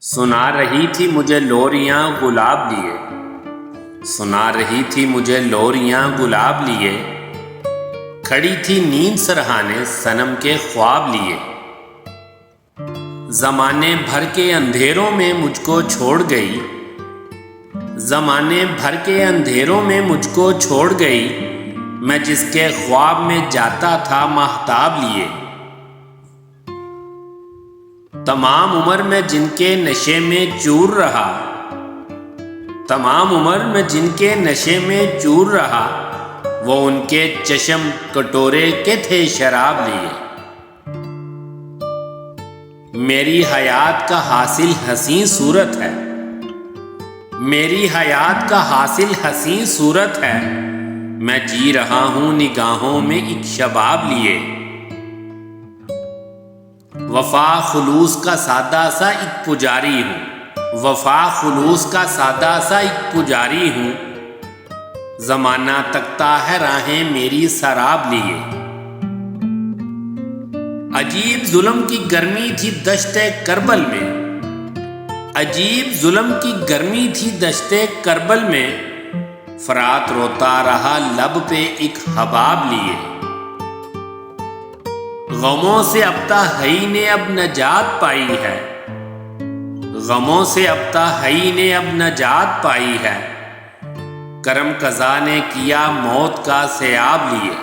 سنا رہی تھی مجھے لوریاں گلاب لیے، سنا رہی تھی مجھے لوریاں گلاب لیے، کھڑی تھی نیند سرہانے صنم کے خواب لیے۔ زمانے بھر کے اندھیروں میں مجھ کو چھوڑ گئی، زمانے بھر کے اندھیروں میں مجھ کو چھوڑ گئی، میں جس کے خواب میں جاتا تھا ماہتاب لیے۔ تمام عمر میں جن کے نشے میں چور رہا، تمام عمر میں جن کے نشے میں چور رہا، وہ ان کے چشم کٹورے کے تھے شراب لیے۔ میری حیات کا حاصل حسین صورت ہے، میری حیات کا حاصل حسین صورت ہے، میں جی رہا ہوں نگاہوں میں ایک شباب لیے۔ وفا خلوص کا سادہ سا ایک پجاری ہوں، وفا خلوص کا سادہ سا ایک پجاری ہوں، زمانہ تکتا ہے راہیں میری سراب لیے۔ عجیب ظلم کی گرمی تھی دشت کربل میں، عجیب ظلم کی گرمی تھی دشت کربل میں، فرات روتا رہا لب پہ ایک حباب لیے۔ غموں سے ابتا ہی نے اب نجات پائی ہے، غموں سے ابتا ہی نے اب نجات پائی ہے، کرم قضا نے کیا موت کا سیاب لیے۔